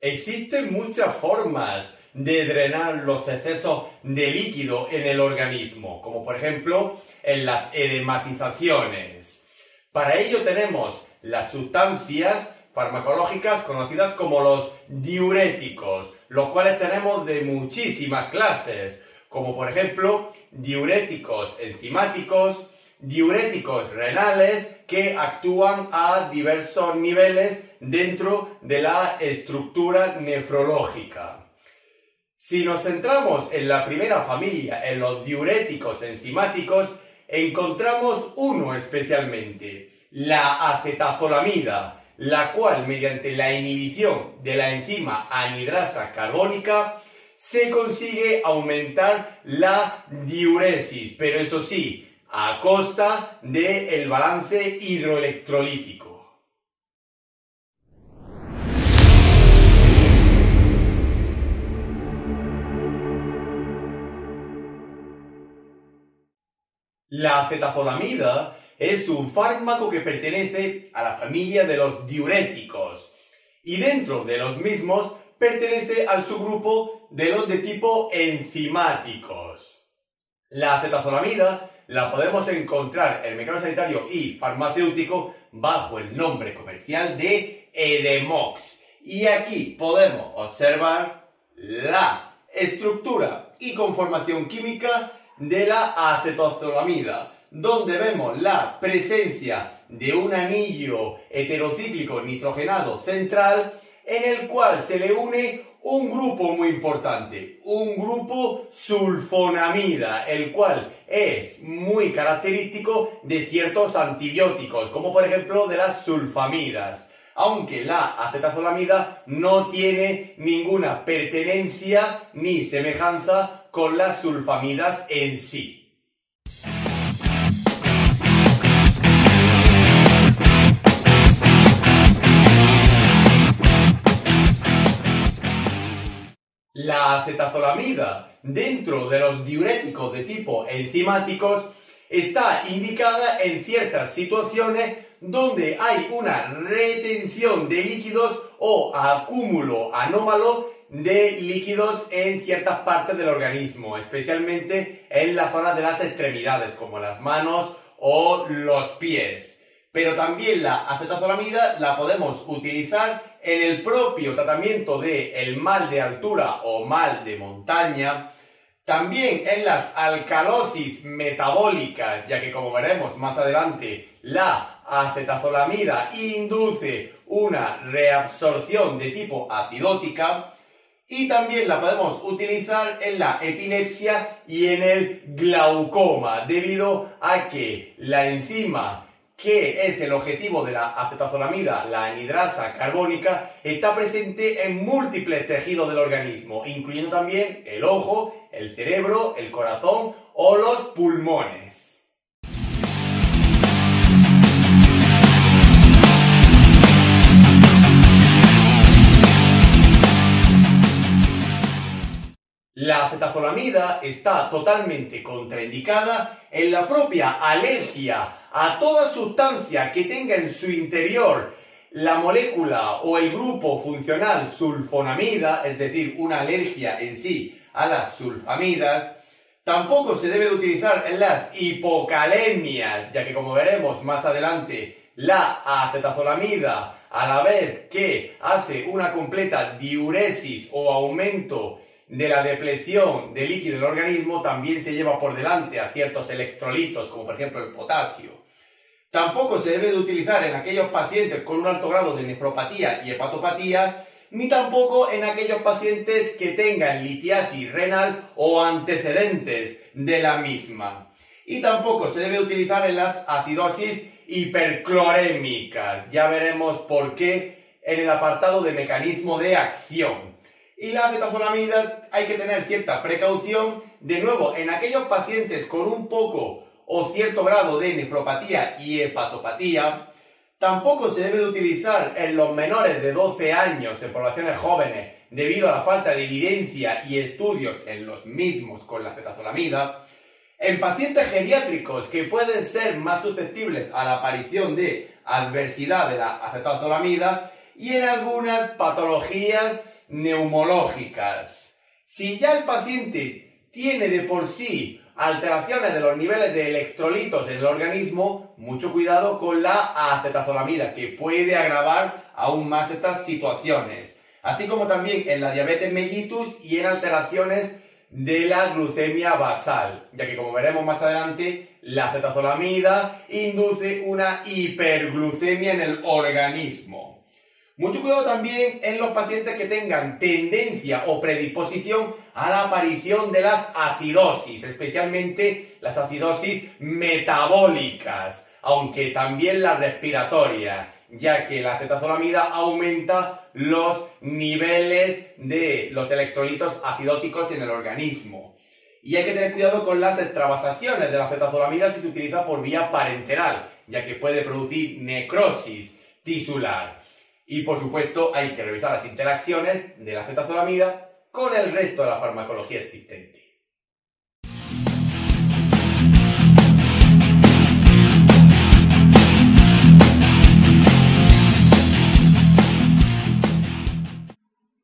Existen muchas formas de drenar los excesos de líquido en el organismo, como por ejemplo en las edematizaciones. Para ello tenemos las sustancias farmacológicas conocidas como los diuréticos, los cuales tenemos de muchísimas clases, como por ejemplo diuréticos enzimáticos, diuréticos renales que actúan a diversos niveles dentro de la estructura nefrológica. Si nos centramos en la primera familia, en los diuréticos enzimáticos, encontramos uno especialmente, la acetazolamida, la cual mediante la inhibición de la enzima anhidrasa carbónica se consigue aumentar la diuresis, pero eso sí, a costa del balance hidroelectrolítico. La acetazolamida es un fármaco que pertenece a la familia de los diuréticos y dentro de los mismos pertenece al subgrupo de los de tipo enzimáticos. La acetazolamida la podemos encontrar en el mercado sanitario y farmacéutico bajo el nombre comercial de Edemox. Y aquí podemos observar la estructura y conformación química de la acetazolamida, donde vemos la presencia de un anillo heterocíclico nitrogenado central en el cual se le une un grupo muy importante, un grupo sulfonamida, el cual es muy característico de ciertos antibióticos, como por ejemplo de las sulfamidas, aunque la acetazolamida no tiene ninguna pertenencia ni semejanza con las sulfamidas en sí. La acetazolamida, dentro de los diuréticos de tipo enzimáticos, está indicada en ciertas situaciones donde hay una retención de líquidos o acúmulo anómalo de líquidos en ciertas partes del organismo, especialmente en la zona de las extremidades, como las manos o los pies. Pero también la acetazolamida la podemos utilizar en el propio tratamiento del mal de altura o mal de montaña, también en las alcalosis metabólicas, ya que como veremos más adelante, la acetazolamida induce una reabsorción de tipo acidótica, y también la podemos utilizar en la epilepsia y en el glaucoma, debido a que la enzima que es el objetivo de la acetazolamida, la anhidrasa carbónica, está presente en múltiples tejidos del organismo, incluyendo también el ojo, el cerebro, el corazón o los pulmones. La acetazolamida está totalmente contraindicada en la propia alergia a toda sustancia que tenga en su interior la molécula o el grupo funcional sulfonamida, es decir, una alergia en sí a las sulfamidas. Tampoco se debe de utilizar en las hipocalemias, ya que como veremos más adelante, la acetazolamida, a la vez que hace una completa diuresis o aumento de la depleción de líquido en el organismo, también se lleva por delante a ciertos electrolitos, como por ejemplo el potasio. Tampoco se debe de utilizar en aquellos pacientes con un alto grado de nefropatía y hepatopatía, ni tampoco en aquellos pacientes que tengan litiasis renal o antecedentes de la misma. Y tampoco se debe utilizar en las acidosis hiperclorémicas. Ya veremos por qué en el apartado de mecanismo de acción. Y la acetazolamida hay que tener cierta precaución, de nuevo, en aquellos pacientes con un poco o cierto grado de nefropatía y hepatopatía. Tampoco se debe de utilizar en los menores de 12 años, en poblaciones jóvenes, debido a la falta de evidencia y estudios en los mismos con la acetazolamida. En pacientes geriátricos que pueden ser más susceptibles a la aparición de adversidad de la acetazolamida, y en algunas patologías neumológicas. Si ya el paciente tiene de por sí alteraciones de los niveles de electrolitos en el organismo, mucho cuidado con la acetazolamida, que puede agravar aún más estas situaciones. Así como también en la diabetes mellitus y en alteraciones de la glucemia basal, ya que como veremos más adelante, la acetazolamida induce una hiperglucemia en el organismo. Mucho cuidado también en los pacientes que tengan tendencia o predisposición a la aparición de las acidosis, especialmente las acidosis metabólicas, aunque también las respiratorias, ya que la acetazolamida aumenta los niveles de los electrolitos acidóticos en el organismo. Y hay que tener cuidado con las extravasaciones de la acetazolamida si se utiliza por vía parenteral, ya que puede producir necrosis tisular. Y por supuesto hay que revisar las interacciones de la acetazolamida con el resto de la farmacología existente.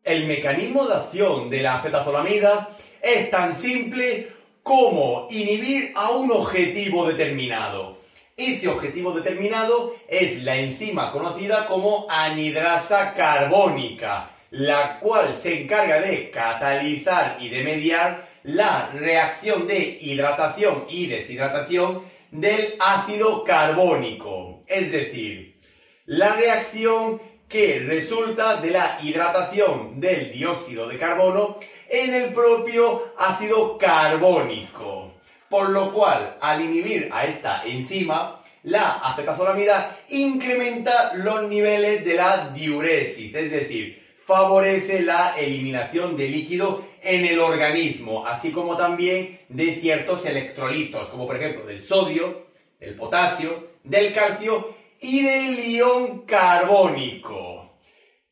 El mecanismo de acción de la acetazolamida es tan simple como inhibir a un objetivo determinado. Ese objetivo determinado es la enzima conocida como anhidrasa carbónica, la cual se encarga de catalizar y de mediar la reacción de hidratación y deshidratación del ácido carbónico. Es decir, la reacción que resulta de la hidratación del dióxido de carbono en el propio ácido carbónico. Por lo cual, al inhibir a esta enzima, la acetazolamida incrementa los niveles de la diuresis, es decir, favorece la eliminación de líquido en el organismo, así como también de ciertos electrolitos, como por ejemplo del sodio, del potasio, del calcio y del ion carbónico.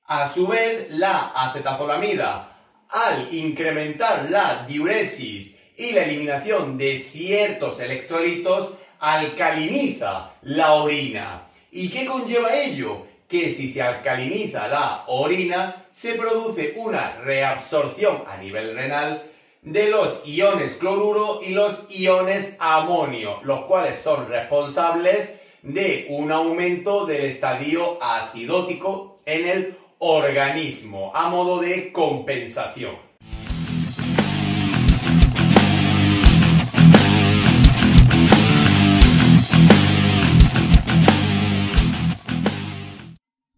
A su vez, la acetazolamida, al incrementar la diuresis y la eliminación de ciertos electrolitos, alcaliniza la orina. ¿Y qué conlleva ello? Que si se alcaliniza la orina, se produce una reabsorción a nivel renal de los iones cloruro y los iones amonio, los cuales son responsables de un aumento del estadio acidótico en el organismo, a modo de compensación.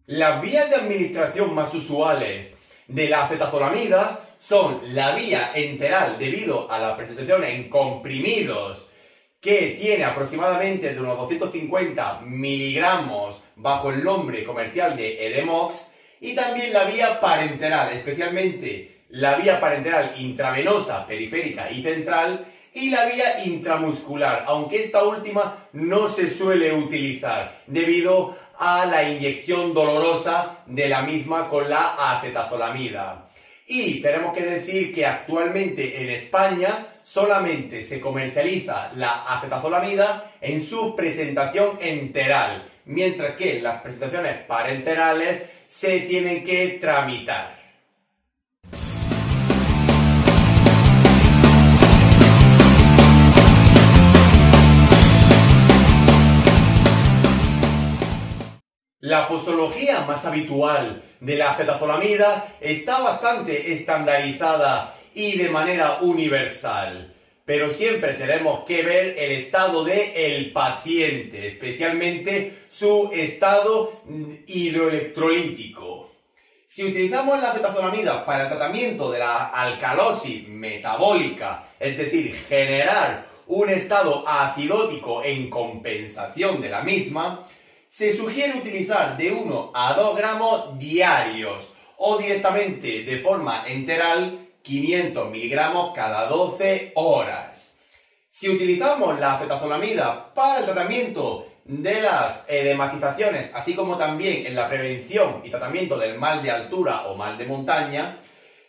Las vías de administración más usuales de la acetazolamida son la vía enteral debido a la presentación en comprimidos, que tiene aproximadamente de unos 250 miligramos bajo el nombre comercial de Edemox, y también la vía parenteral, especialmente la vía parenteral intravenosa, periférica y central, y la vía intramuscular, aunque esta última no se suele utilizar debido a la inyección dolorosa de la misma con la acetazolamida. Y tenemos que decir que actualmente en España solamente se comercializa la acetazolamida en su presentación enteral, mientras que las presentaciones parenterales se tienen que tramitar. La posología más habitual de la acetazolamida está bastante estandarizada y de manera universal, pero siempre tenemos que ver el estado del paciente, especialmente su estado hidroelectrolítico. Si utilizamos la acetazolamida para el tratamiento de la alcalosis metabólica, es decir, generar un estado acidótico en compensación de la misma, se sugiere utilizar de 1 a 2 gramos diarios o directamente de forma enteral 500 miligramos cada 12 horas. Si utilizamos la acetazolamida para el tratamiento de las edematizaciones, así como también en la prevención y tratamiento del mal de altura o mal de montaña,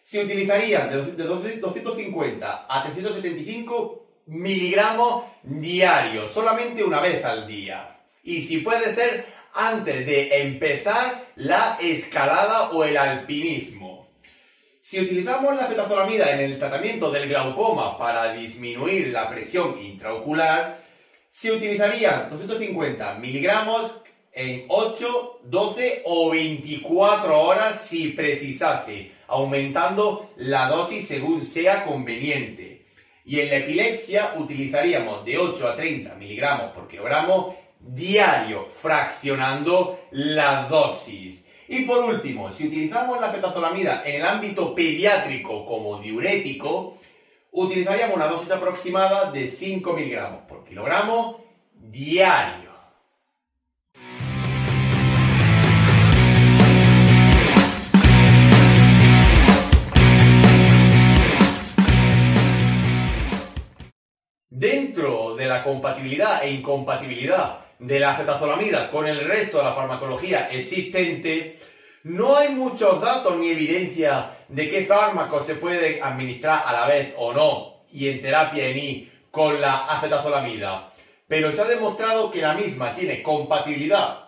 se utilizarían de 250 a 375 miligramos diarios, solamente una vez al día. Y si puede ser, antes de empezar la escalada o el alpinismo. Si utilizamos la acetazolamida en el tratamiento del glaucoma para disminuir la presión intraocular, se utilizarían 250 miligramos en 8, 12 o 24 horas si precisase, aumentando la dosis según sea conveniente. Y en la epilepsia utilizaríamos de 8 a 30 miligramos por kilogramo diario, fraccionando la dosis. Y por último, si utilizamos la acetazolamida en el ámbito pediátrico como diurético, utilizaríamos una dosis aproximada de 5 miligramos por kilogramo diario. Dentro de la compatibilidad e incompatibilidad de la acetazolamida con el resto de la farmacología existente, no hay muchos datos ni evidencia de qué fármacos se pueden administrar a la vez o no, y en terapia ENI con la acetazolamida. Pero se ha demostrado que la misma tiene compatibilidad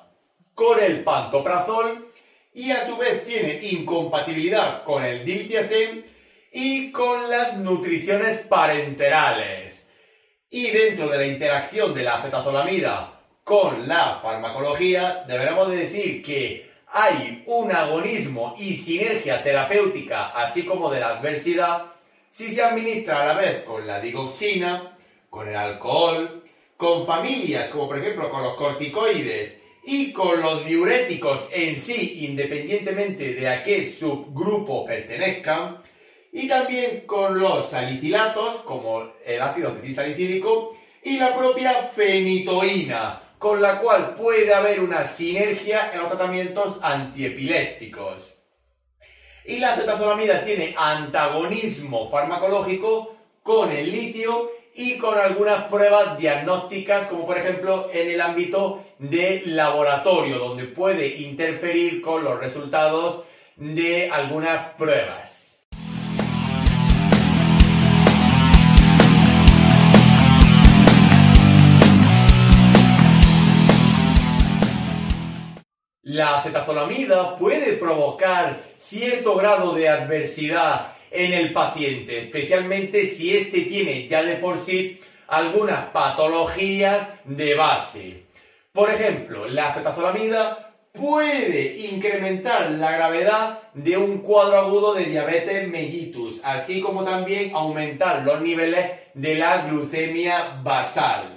con el pantoprazol y a su vez tiene incompatibilidad con el diltiazem y con las nutriciones parenterales. Y dentro de la interacción de la acetazolamida con la farmacología, deberemos de decir que hay un agonismo y sinergia terapéutica, así como de la adversidad, si se administra a la vez con la digoxina, con el alcohol, con familias como por ejemplo con los corticoides y con los diuréticos en sí, independientemente de a qué subgrupo pertenezcan, y también con los salicilatos, como el ácido acetilsalicílico, y la propia fenitoína, con la cual puede haber una sinergia en los tratamientos antiepilépticos. Y la acetazolamida tiene antagonismo farmacológico con el litio y con algunas pruebas diagnósticas, como por ejemplo en el ámbito de laboratorio, donde puede interferir con los resultados de algunas pruebas. La acetazolamida puede provocar cierto grado de adversidad en el paciente, especialmente si éste tiene ya de por sí algunas patologías de base. Por ejemplo, la acetazolamida puede incrementar la gravedad de un cuadro agudo de diabetes mellitus, así como también aumentar los niveles de la glucemia basal.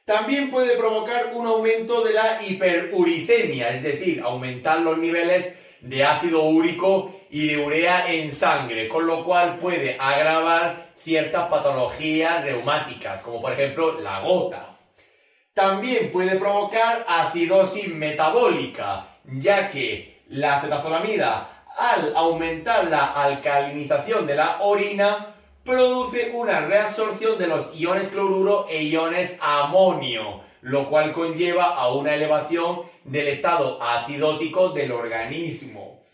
También puede provocar un aumento de la hiperuricemia, es decir, aumentar los niveles de ácido úrico y de urea en sangre, con lo cual puede agravar ciertas patologías reumáticas, como por ejemplo la gota. También puede provocar acidosis metabólica, ya que la acetazolamida, al aumentar la alcalinización de la orina, produce una reabsorción de los iones cloruro e iones amonio, lo cual conlleva a una elevación del estado acidótico del organismo.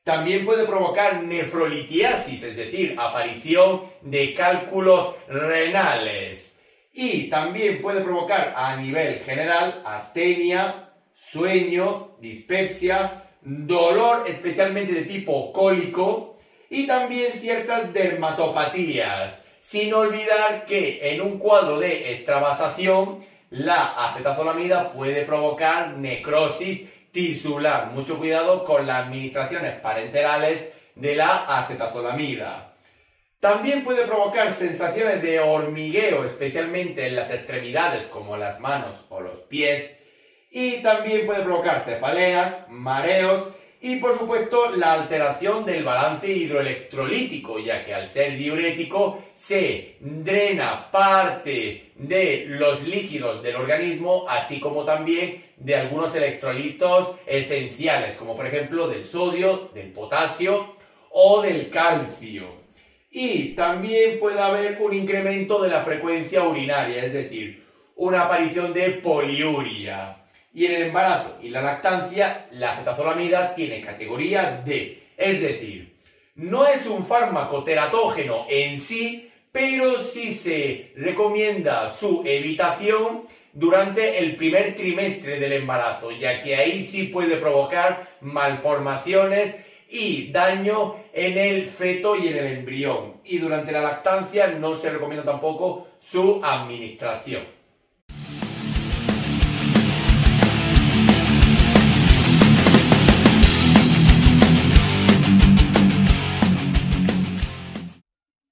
También puede provocar nefrolitiasis, es decir, aparición de cálculos renales. Y también puede provocar a nivel general astenia, sueño, dispepsia, dolor especialmente de tipo cólico, y también ciertas dermatopatías, sin olvidar que en un cuadro de extravasación la acetazolamida puede provocar necrosis tisular. Mucho cuidado con las administraciones parenterales de la acetazolamida. También puede provocar sensaciones de hormigueo, especialmente en las extremidades como las manos o los pies, y también puede provocar cefaleas, mareos, y por supuesto la alteración del balance hidroelectrolítico, ya que al ser diurético se drena parte de los líquidos del organismo, así como también de algunos electrolitos esenciales, como por ejemplo del sodio, del potasio o del calcio. Y también puede haber un incremento de la frecuencia urinaria, es decir, una aparición de poliuria. Y en el embarazo y la lactancia, la acetazolamida tiene categoría D, es decir, no es un fármaco teratógeno en sí, pero sí se recomienda su evitación durante el primer trimestre del embarazo, ya que ahí sí puede provocar malformaciones y daño en el feto y en el embrión. Y durante la lactancia no se recomienda tampoco su administración.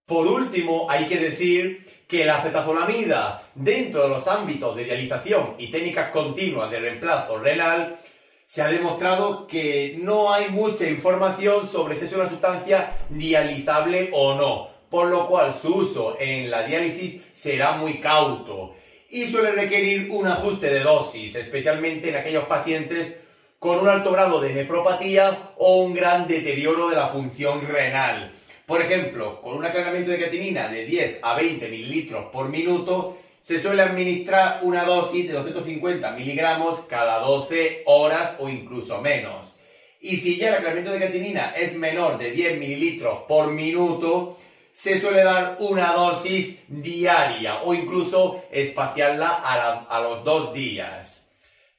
Por último, hay que decir que la acetazolamida, dentro de los ámbitos de dialización y técnicas continuas de reemplazo renal, se ha demostrado que no hay mucha información sobre si es una sustancia dializable o no, por lo cual su uso en la diálisis será muy cauto y suele requerir un ajuste de dosis, especialmente en aquellos pacientes con un alto grado de nefropatía o un gran deterioro de la función renal. Por ejemplo, con un aclaramiento de creatinina de 10 a 20 mililitros por minuto, se suele administrar una dosis de 250 miligramos cada 12 horas o incluso menos. Y si ya el aclaramiento de creatinina es menor de 10 mililitros por minuto, se suele dar una dosis diaria o incluso espaciarla a los 2 días.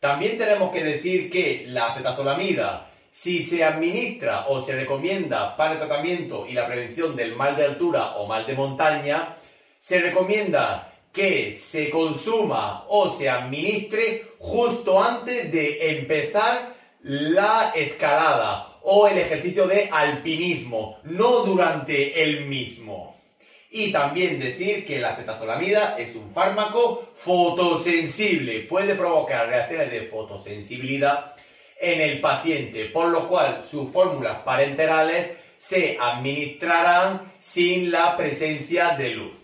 También tenemos que decir que la acetazolamida, si se administra o se recomienda para el tratamiento y la prevención del mal de altura o mal de montaña, se recomienda que se consuma o se administre justo antes de empezar la escalada o el ejercicio de alpinismo, no durante el mismo. Y también decir que la acetazolamida es un fármaco fotosensible, puede provocar reacciones de fotosensibilidad en el paciente, por lo cual sus fórmulas parenterales se administrarán sin la presencia de luz.